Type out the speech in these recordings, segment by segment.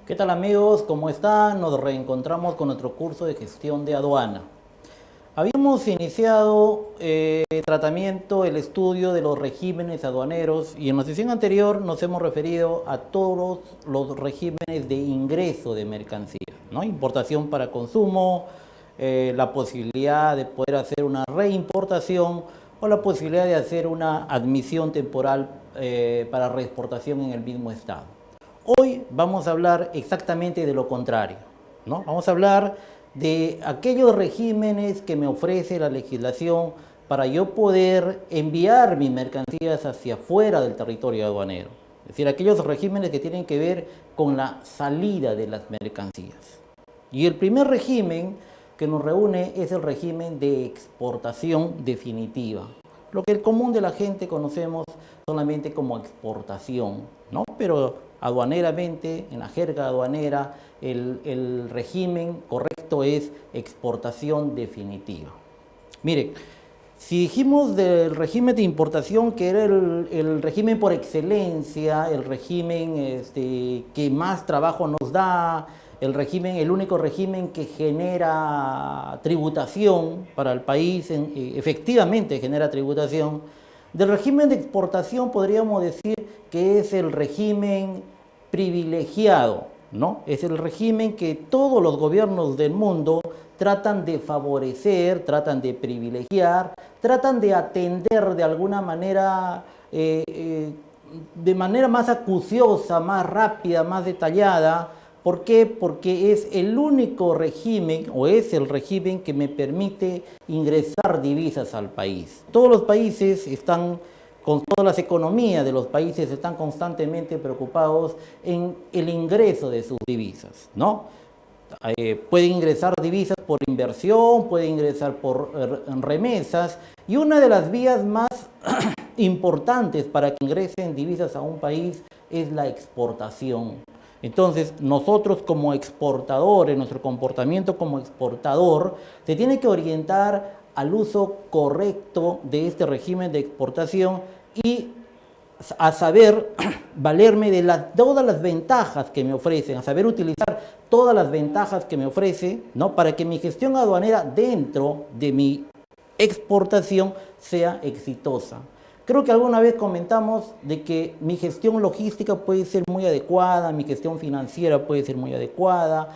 ¿Qué tal amigos? ¿Cómo están? Nos reencontramos con nuestro curso de gestión de aduana. Habíamos iniciado el estudio de los regímenes aduaneros y en la sesión anterior nos hemos referido a todos los regímenes de ingreso de mercancías, ¿no? Importación para consumo, la posibilidad de poder hacer una reimportación o la posibilidad de hacer una admisión temporal para reexportación en el mismo estado. Hoy vamos a hablar exactamente de lo contrario, ¿no? Vamos a hablar de aquellos regímenes que me ofrece la legislación para yo poder enviar mis mercancías hacia afuera del territorio aduanero. Es decir, aquellos regímenes que tienen que ver con la salida de las mercancías. Y el primer régimen que nos reúne es el régimen de exportación definitiva, lo que el común de la gente conocemos solamente como exportación, ¿no? Pero aduaneramente, en la jerga aduanera, el régimen correcto es exportación definitiva. Miren, si dijimos del régimen de importación que era el régimen por excelencia, el régimen que más trabajo nos da, el único régimen que genera tributación para el país, efectivamente genera tributación, del régimen de exportación podríamos decir que es el régimen privilegiado, ¿no? Es el régimen que todos los gobiernos del mundo tratan de favorecer, tratan de privilegiar, tratan de atender de alguna manera, de manera más acuciosa, más rápida, más detallada. ¿Por qué? Porque es el único régimen, o es el régimen que me permite ingresar divisas al país. Todos los países están, con todas las economías de los países, están constantemente preocupados en el ingreso de sus divisas, ¿no? Pueden ingresar divisas por inversión, pueden ingresar por remesas, y una de las vías más importantes para que ingresen divisas a un país es la exportación. Entonces, nosotros como exportadores, nuestro comportamiento como exportador, se tiene que orientar al uso correcto de este régimen de exportación y a saber valerme de todas las ventajas que me ofrecen, a saber utilizar todas las ventajas que me ofrece, ¿no? Para que mi gestión aduanera dentro de mi exportación sea exitosa. Creo que alguna vez comentamos de que mi gestión logística puede ser muy adecuada, mi gestión financiera puede ser muy adecuada,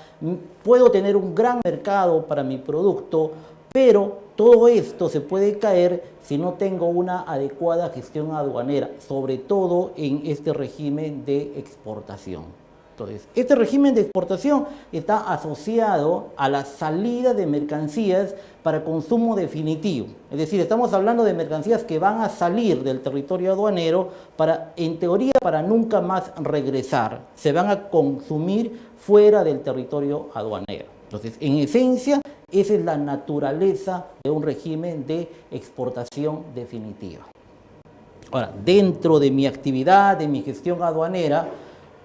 puedo tener un gran mercado para mi producto, pero todo esto se puede caer si no tengo una adecuada gestión aduanera, sobre todo en este régimen de exportación. Entonces, este régimen de exportación está asociado a la salida de mercancías para consumo definitivo. Es decir, estamos hablando de mercancías que van a salir del territorio aduanero para, en teoría, para nunca más regresar. Se van a consumir fuera del territorio aduanero. Entonces, en esencia, esa es la naturaleza de un régimen de exportación definitiva. Ahora, dentro de mi actividad, de mi gestión aduanera,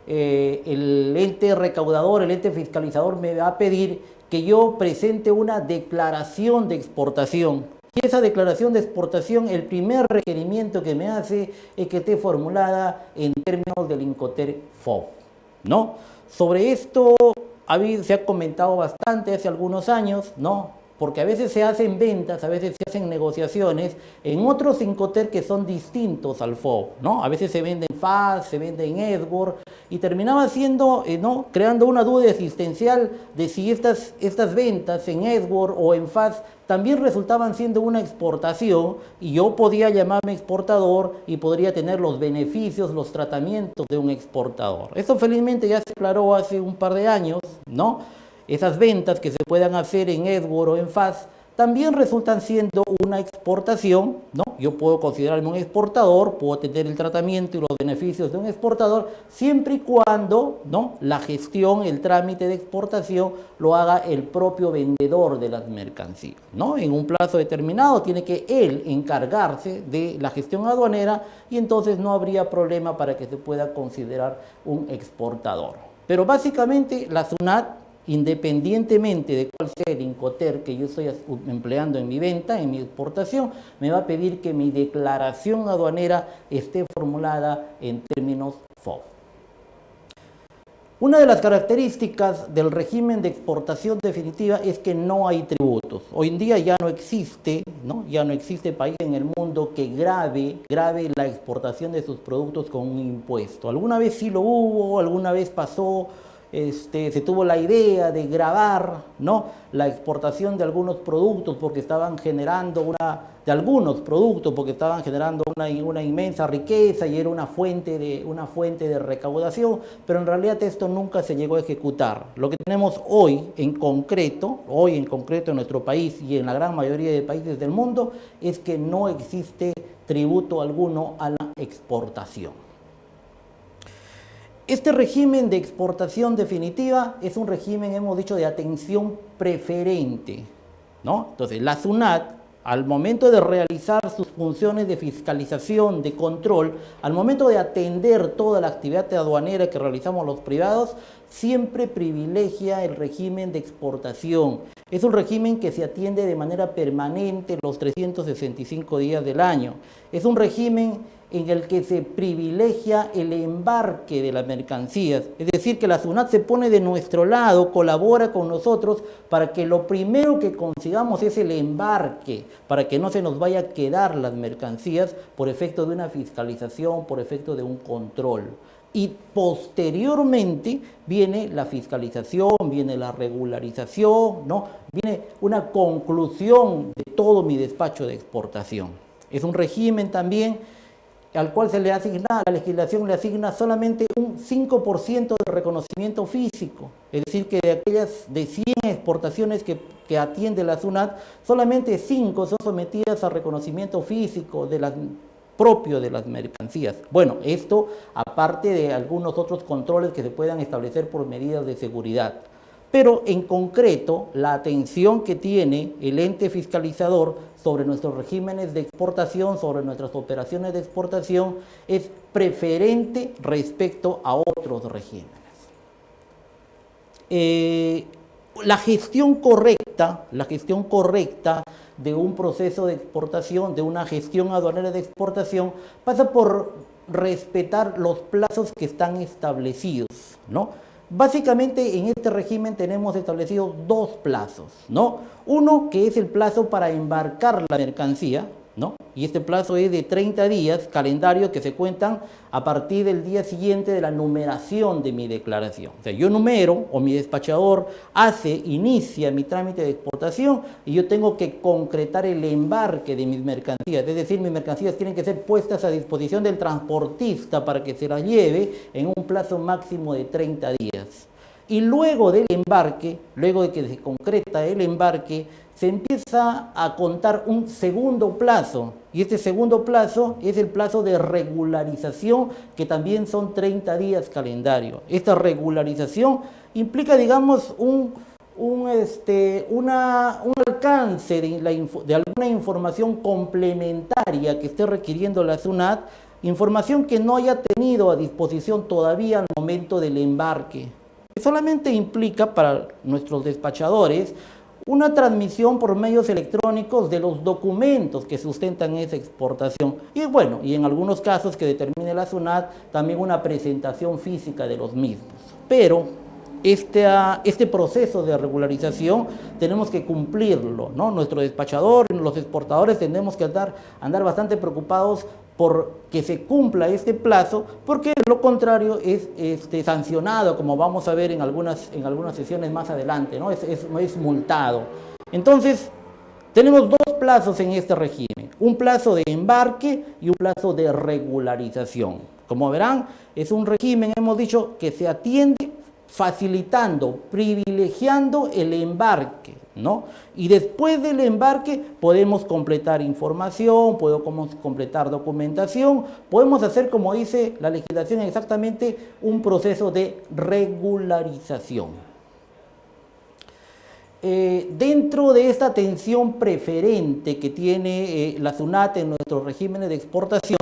el ente recaudador, el ente fiscalizador me va a pedir que yo presente una declaración de exportación. Y esa declaración de exportación, el primer requerimiento que me hace es que esté formulada en términos del Incoterm FOB, ¿no? Sobre esto se ha comentado bastante hace algunos años, ¿no? Porque a veces se hacen ventas, a veces se hacen negociaciones en otros Incoterm que son distintos al FOB, ¿no? A veces se vende en FAS, se vende en EDGOR, y terminaba siendo, ¿no? Creando una duda existencial de si estas ventas en EDGOR o en FAS también resultaban siendo una exportación, y yo podía llamarme exportador y podría tener los beneficios, los tratamientos de un exportador. Esto felizmente ya se aclaró hace un par de años, ¿no? Esas ventas que se puedan hacer en EDGOR o en FAS también resultan siendo una exportación, ¿no? Yo puedo considerarme un exportador, puedo tener el tratamiento y los beneficios de un exportador, siempre y cuando, ¿no?, la gestión, el trámite de exportación lo haga el propio vendedor de las mercancías, ¿no? En un plazo determinado tiene que él encargarse de la gestión aduanera y entonces no habría problema para que se pueda considerar un exportador. Pero básicamente la SUNAT, independientemente de cuál sea el Incoterm que yo estoy empleando en mi venta, en mi exportación, me va a pedir que mi declaración aduanera esté formulada en términos FOB. Una de las características del régimen de exportación definitiva es que no hay tributos. Hoy en día ya no existe, ¿no? Ya no existe país en el mundo que grave la exportación de sus productos con un impuesto. Alguna vez sí lo hubo, alguna vez pasó, se tuvo la idea de gravar, ¿no?, la exportación de algunos productos porque estaban generando una inmensa riqueza y era una fuente de recaudación, pero en realidad esto nunca se llegó a ejecutar. Lo que tenemos hoy en concreto en nuestro país y en la gran mayoría de países del mundo, es que no existe tributo alguno a la exportación. Este régimen de exportación definitiva es un régimen, hemos dicho, de atención preferente, ¿no? Entonces, la SUNAT, al momento de realizar sus funciones de fiscalización, de control, al momento de atender toda la actividad aduanera que realizamos los privados, siempre privilegia el régimen de exportación. Es un régimen que se atiende de manera permanente los 365 días del año. Es un régimen en el que se privilegia el embarque de las mercancías, es decir, que la SUNAT se pone de nuestro lado, colabora con nosotros para que lo primero que consigamos es el embarque, para que no se nos vaya a quedar las mercancías por efecto de una fiscalización, por efecto de un control. Y posteriormente viene la fiscalización, viene la regularización, ¿no? Viene una conclusión de todo mi despacho de exportación. Es un régimen también al cual la legislación le asigna solamente un 5% de reconocimiento físico. Es decir, que de 100 exportaciones que atiende la SUNAT, solamente 5 son sometidas a reconocimiento físico propio de las mercancías. Bueno, esto aparte de algunos otros controles que se puedan establecer por medidas de seguridad. Pero en concreto, la atención que tiene el ente fiscalizador sobre nuestros regímenes de exportación, sobre nuestras operaciones de exportación, es preferente respecto a otros regímenes. La gestión correcta de un proceso de exportación, de una gestión aduanera de exportación, pasa por respetar los plazos que están establecidos, ¿no? Básicamente en este régimen tenemos establecidos dos plazos, ¿no? Uno que es el plazo para embarcar la mercancía, ¿no? Y este plazo es de 30 días, calendario que se cuentan a partir del día siguiente de la numeración de mi declaración. O sea, yo numero o mi despachador inicia mi trámite de exportación y yo tengo que concretar el embarque de mis mercancías. Es decir, mis mercancías tienen que ser puestas a disposición del transportista para que se las lleve en un plazo máximo de 30 días. Y luego del embarque, luego de que se concreta el embarque, se empieza a contar un segundo plazo, y este segundo plazo es el plazo de regularización, que también son 30 días calendario. Esta regularización implica, digamos, un alcance de alguna información complementaria que esté requiriendo la SUNAT, información que no haya tenido a disposición todavía al momento del embarque. Solamente implica para nuestros despachadores una transmisión por medios electrónicos de los documentos que sustentan esa exportación. Y bueno, y en algunos casos que determine la SUNAT, también una presentación física de los mismos. Pero este proceso de regularización tenemos que cumplirlo, ¿no? Nuestro despachador, los exportadores tenemos que andar bastante preocupados por que se cumpla este plazo, porque lo contrario es sancionado, como vamos a ver en algunas sesiones más adelante, ¿no? Es multado. Entonces, tenemos dos plazos en este régimen, un plazo de embarque y un plazo de regularización. Como verán, es un régimen, hemos dicho, que se atiende facilitando, privilegiando el embarque, ¿no? Y después del embarque podemos completar información, podemos completar documentación, podemos hacer, como dice la legislación, exactamente un proceso de regularización. Dentro de esta atención preferente que tiene la SUNAT en nuestros regímenes de exportación,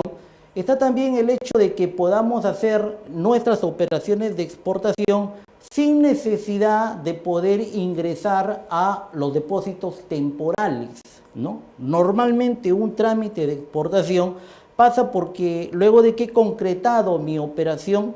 está también el hecho de que podamos hacer nuestras operaciones de exportación sin necesidad de poder ingresar a los depósitos temporales, ¿no? Normalmente un trámite de exportación pasa porque luego de que he concretado mi operación,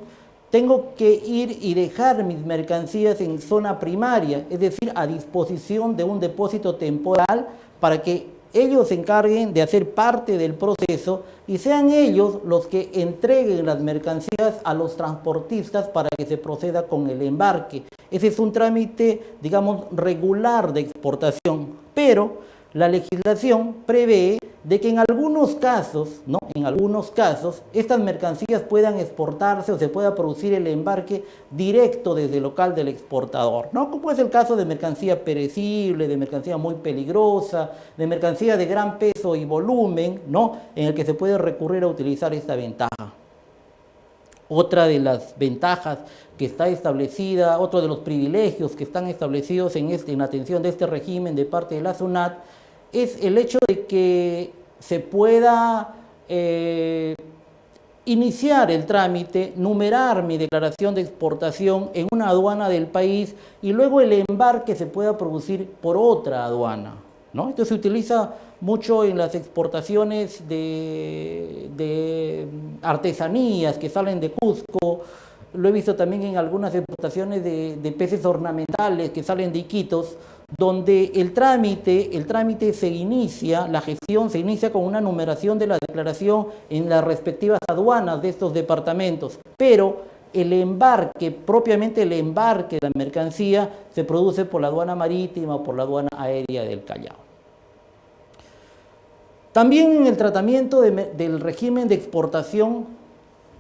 tengo que ir y dejar mis mercancías en zona primaria, es decir, a disposición de un depósito temporal para que ellos se encarguen de hacer parte del proceso y sean ellos los que entreguen las mercancías a los transportistas para que se proceda con el embarque. Ese es un trámite, digamos, regular de exportación, pero la legislación prevé de que en algunos casos, ¿no? En algunos casos, estas mercancías puedan exportarse o se pueda producir el embarque directo desde el local del exportador, ¿no? Como es el caso de mercancía perecible, de mercancía muy peligrosa, de mercancía de gran peso y volumen, ¿no? En el que se puede recurrir a utilizar esta ventaja. Otra de las ventajas que está establecida, otro de los privilegios que están establecidos en la atención de este régimen de parte de la SUNAT, es el hecho de que se pueda iniciar el trámite, numerar mi declaración de exportación en una aduana del país y luego el embarque se pueda producir por otra aduana, ¿no? Esto se utiliza mucho en las exportaciones de artesanías que salen de Cusco. Lo he visto también en algunas exportaciones de peces ornamentales que salen de Iquitos, donde el trámite se inicia, la gestión se inicia con una numeración de la declaración en las respectivas aduanas de estos departamentos, pero el embarque, propiamente el embarque de la mercancía, se produce por la aduana marítima o por la aduana aérea del Callao. También en el tratamiento del régimen de exportación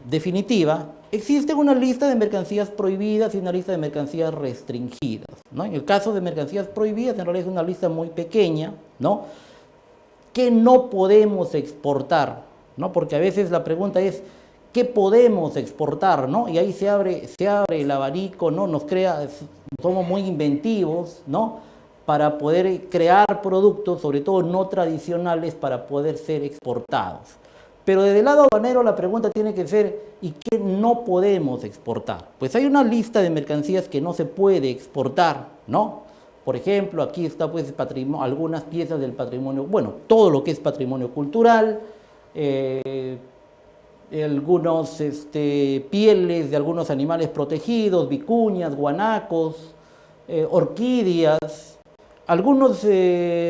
definitiva, existe una lista de mercancías prohibidas y una lista de mercancías restringidas, ¿no? En el caso de mercancías prohibidas, en realidad es una lista muy pequeña, ¿no? Que no podemos exportar, ¿no? Porque a veces la pregunta es, ¿qué podemos exportar, ¿no? Y ahí se abre el abanico, ¿no? Somos muy inventivos, ¿no? Para poder crear productos, sobre todo no tradicionales, para poder ser exportados. Pero desde el lado aduanero la pregunta tiene que ser, ¿y qué no podemos exportar? Pues hay una lista de mercancías que no se puede exportar, ¿no? Por ejemplo, aquí está pues algunas piezas del patrimonio, bueno, todo lo que es patrimonio cultural, algunos pieles de algunos animales protegidos, vicuñas, guanacos, orquídeas, algunos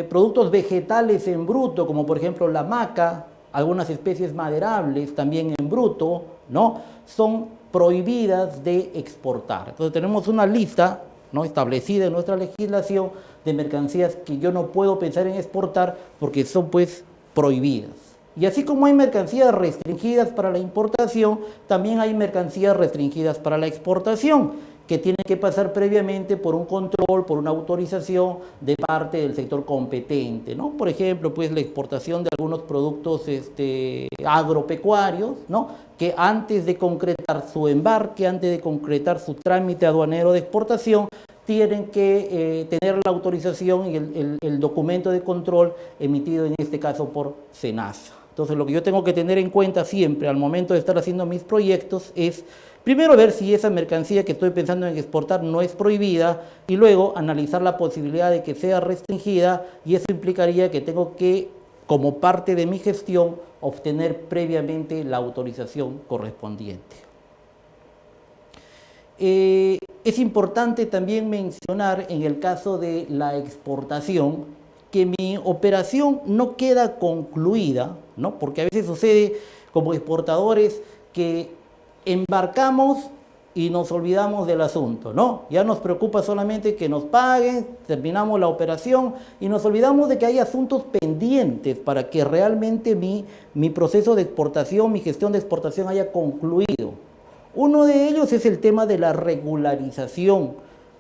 productos vegetales en bruto, como por ejemplo la maca, algunas especies maderables también en bruto, ¿no? Son prohibidas de exportar. Entonces tenemos una lista, ¿no?, establecida en nuestra legislación de mercancías que yo no puedo pensar en exportar porque son pues prohibidas. Y así como hay mercancías restringidas para la importación, también hay mercancías restringidas para la exportación, que tienen que pasar previamente por un control, por una autorización de parte del sector competente, ¿no? Por ejemplo, pues la exportación de algunos productos agropecuarios, ¿no?, que antes de concretar su embarque, antes de concretar su trámite aduanero de exportación, tienen que tener la autorización y el documento de control emitido en este caso por SENASA. Entonces, lo que yo tengo que tener en cuenta siempre al momento de estar haciendo mis proyectos es primero ver si esa mercancía que estoy pensando en exportar no es prohibida y luego analizar la posibilidad de que sea restringida, y eso implicaría que tengo que, como parte de mi gestión, obtener previamente la autorización correspondiente. Es importante también mencionar en el caso de la exportación que mi operación no queda concluida, ¿no? Porque a veces sucede como exportadores que embarcamos y nos olvidamos del asunto, ¿no? Ya nos preocupa solamente que nos paguen, terminamos la operación y nos olvidamos de que hay asuntos pendientes para que realmente mi proceso de exportación, mi gestión de exportación haya concluido. Uno de ellos es el tema de la regularización.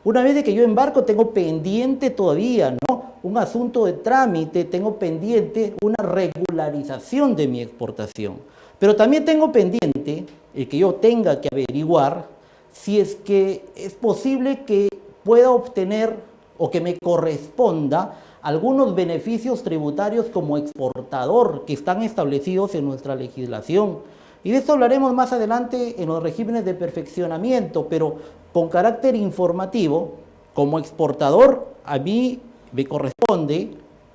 Una vez de que yo embarco, tengo pendiente todavía, ¿no?, un asunto de trámite, tengo pendiente una regularización de mi exportación. Pero también tengo pendiente el que yo tenga que averiguar si es que es posible que pueda obtener o que me corresponda algunos beneficios tributarios como exportador que están establecidos en nuestra legislación. Y de esto hablaremos más adelante en los regímenes de perfeccionamiento, pero con carácter informativo, como exportador, a mí me corresponde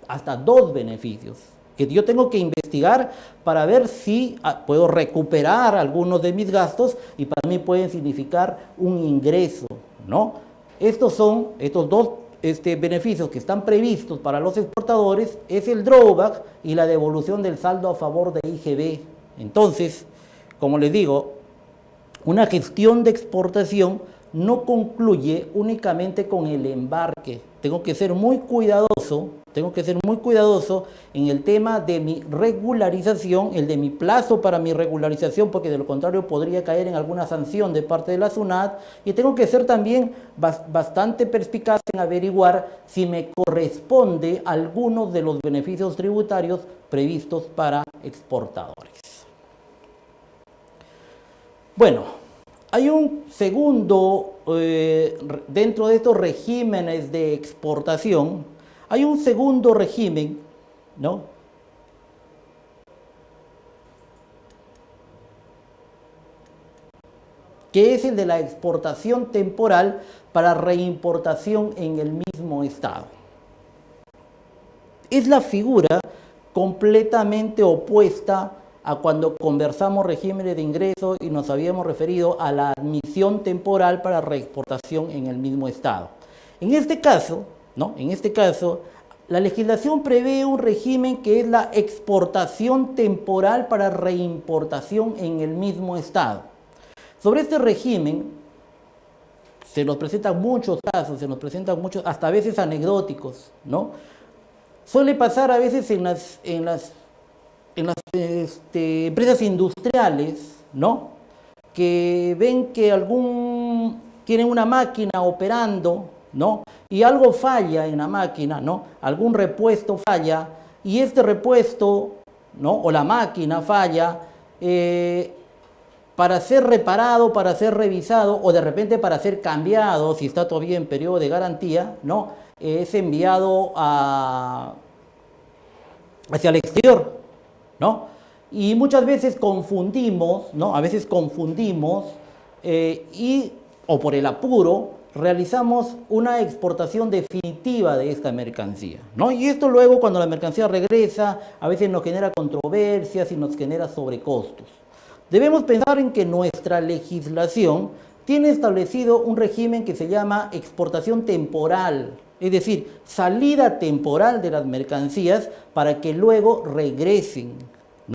hasta 2 beneficios. que yo tengo que investigar para ver si puedo recuperar algunos de mis gastos y para mí pueden significar un ingreso, ¿no? Estos dos beneficios que están previstos para los exportadores, es el drawback y la devolución del saldo a favor de IGB. Entonces, como les digo, una gestión de exportación no concluye únicamente con el embarque. Tengo que ser muy cuidadoso en el tema de mi regularización, el de mi plazo para mi regularización, porque de lo contrario podría caer en alguna sanción de parte de la SUNAT, y tengo que ser también bastante perspicaz en averiguar si me corresponde algunos de los beneficios tributarios previstos para exportadores. Bueno, hay un segundo, dentro de estos regímenes de exportación, hay un segundo régimen, ¿no? Que es el de la exportación temporal para reimportación en el mismo estado. Es la figura completamente opuesta a cuando conversamos regímenes de ingreso y nos habíamos referido a la admisión temporal para reexportación en el mismo estado. En este caso, la legislación prevé un régimen que es la exportación temporal para reimportación en el mismo estado. Sobre este régimen se nos presentan muchos casos, hasta a veces anecdóticos, ¿no? Suele pasar a veces en las empresas industriales, ¿no? Que ven que tienen una máquina operando, ¿no? Y algo falla en la máquina, ¿no? Algún repuesto falla y este repuesto, ¿no? O la máquina falla para ser reparado, para ser revisado o de repente para ser cambiado, si está todavía en periodo de garantía, ¿no? Es enviado hacia el exterior, ¿no? Y muchas veces confundimos, ¿no? A veces confundimos o por el apuro realizamos una exportación definitiva de esta mercancía, ¿no? Y esto luego cuando la mercancía regresa a veces nos genera controversias y nos genera sobrecostos. Debemos pensar en que nuestra legislación tiene establecido un régimen que se llama exportación temporal, es decir, salida temporal de las mercancías para que luego regresen,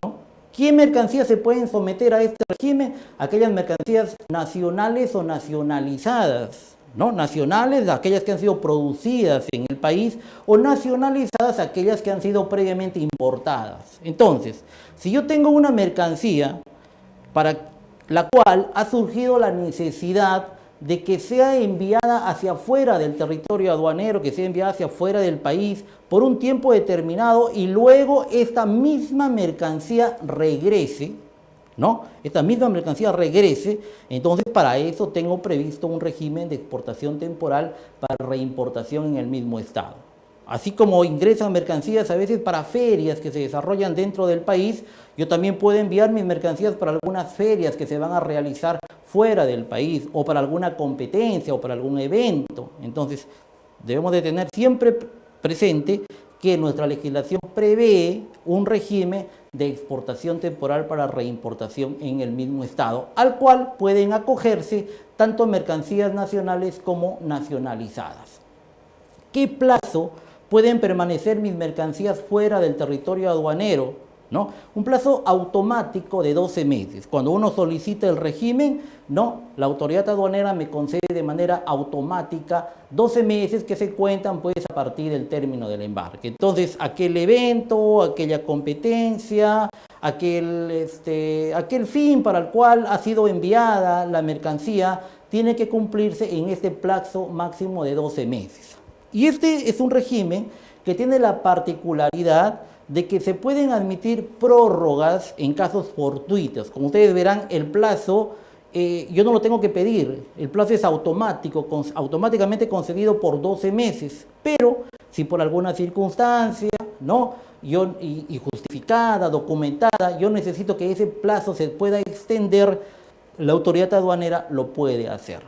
¿no? ¿Qué mercancías se pueden someter a este régimen? Aquellas mercancías nacionales o nacionalizadas, ¿no? Nacionales, aquellas que han sido producidas en el país, o nacionalizadas, aquellas que han sido previamente importadas. Entonces, si yo tengo una mercancía para la cual ha surgido la necesidad de que sea enviada hacia afuera del territorio aduanero, que sea enviada hacia afuera del país por un tiempo determinado y luego esta misma mercancía regrese, ¿no? Esta misma mercancía regrese, entonces para eso tengo previsto un régimen de exportación temporal para reimportación en el mismo estado. Así como ingresan mercancías a veces para ferias que se desarrollan dentro del país, yo también puedo enviar mis mercancías para algunas ferias que se van a realizar fuera del país o para alguna competencia o para algún evento. Entonces, debemos de tener siempre presente que nuestra legislación prevé un régimen de exportación temporal para reimportación en el mismo estado, al cual pueden acogerse tanto mercancías nacionales como nacionalizadas. ¿Qué plazo pueden permanecer mis mercancías fuera del territorio aduanero? ¿No? Un plazo automático de 12 meses. Cuando uno solicita el régimen, ¿no? La autoridad aduanera me concede de manera automática 12 meses que se cuentan pues a partir del término del embarque. Entonces, aquel evento, aquella competencia, aquel fin para el cual ha sido enviada la mercancía, tiene que cumplirse en este plazo máximo de 12 meses. Y este es un régimen que tiene la particularidad de que se pueden admitir prórrogas en casos fortuitos. Como ustedes verán, el plazo, yo no lo tengo que pedir, el plazo es automático, automáticamente concedido por 12 meses, pero si por alguna circunstancia, ¿no? y justificada, documentada, yo necesito que ese plazo se pueda extender, la autoridad aduanera lo puede hacer.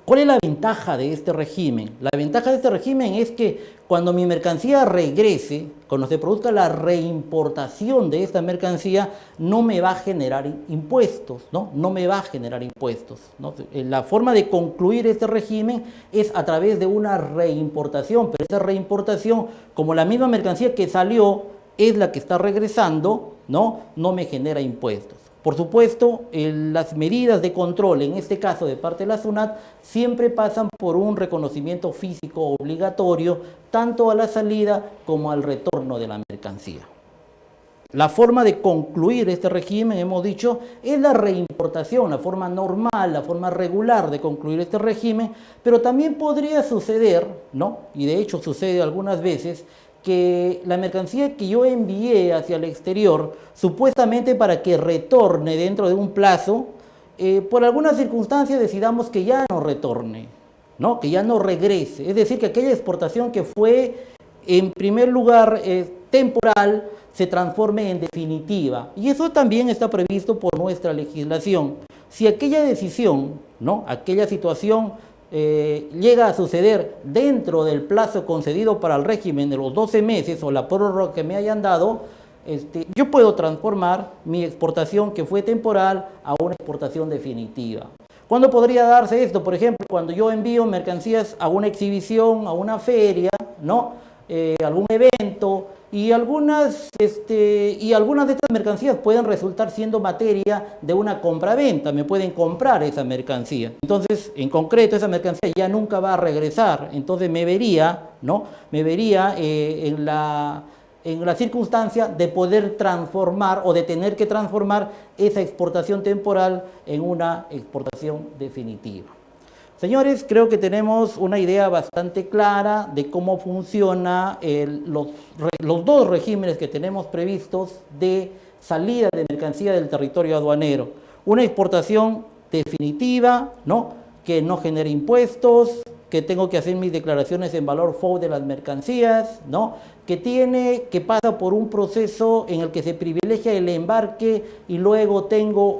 ¿Cuál es la ventaja de este régimen? La ventaja de este régimen es que cuando mi mercancía regrese, cuando se produzca la reimportación de esta mercancía, no me va a generar impuestos, ¿no? No me va a generar impuestos, ¿no? La forma de concluir este régimen es a través de una reimportación, pero esa reimportación, como la misma mercancía que salió es la que está regresando, ¿no? No me genera impuestos. Por supuesto, las medidas de control, en este caso de parte de la SUNAT, siempre pasan por un reconocimiento físico obligatorio, tanto a la salida como al retorno de la mercancía. La forma de concluir este régimen, hemos dicho, es la reimportación, la forma normal, la forma regular de concluir este régimen, pero también podría suceder, ¿no? Y de hecho sucede algunas veces, que la mercancía que yo envié hacia el exterior, supuestamente para que retorne dentro de un plazo, por alguna circunstancia decidamos que ya no retorne, ¿no? Que ya no regrese. Es decir, que aquella exportación que fue, en primer lugar, temporal, se transforme en definitiva. Y eso también está previsto por nuestra legislación. Si aquella decisión, ¿no? Aquella situación llega a suceder dentro del plazo concedido para el régimen de los 12 meses o la prórroga que me hayan dado, yo puedo transformar mi exportación que fue temporal a una exportación definitiva. ¿Cuándo podría darse esto? Por ejemplo, cuando yo envío mercancías a una exhibición, a una feria, ¿no? Algún evento, y algunas de estas mercancías pueden resultar siendo materia de una compra-venta, me pueden comprar esa mercancía. Entonces, en concreto, esa mercancía ya nunca va a regresar, entonces me vería, ¿no? Me vería en la circunstancia de poder transformar o de tener que transformar esa exportación temporal en una exportación definitiva. Señores, creo que tenemos una idea bastante clara de cómo funcionan los dos regímenes que tenemos previstos de salida de mercancía del territorio aduanero. Una exportación definitiva, ¿no? Que no genere impuestos, que tengo que hacer mis declaraciones en valor FOB de las mercancías, ¿no? Que pasa por un proceso en el que se privilegia el embarque y luego tengo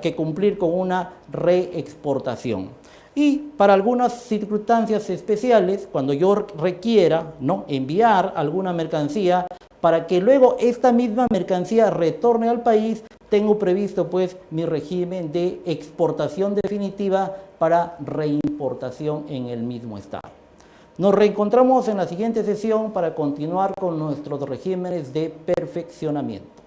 que cumplir con una reexportación. Y para algunas circunstancias especiales, cuando yo requiera, ¿no? Enviar alguna mercancía para que luego esta misma mercancía retorne al país, tengo previsto pues mi régimen de exportación definitiva para reimportación en el mismo estado. Nos reencontramos en la siguiente sesión para continuar con nuestros regímenes de perfeccionamiento.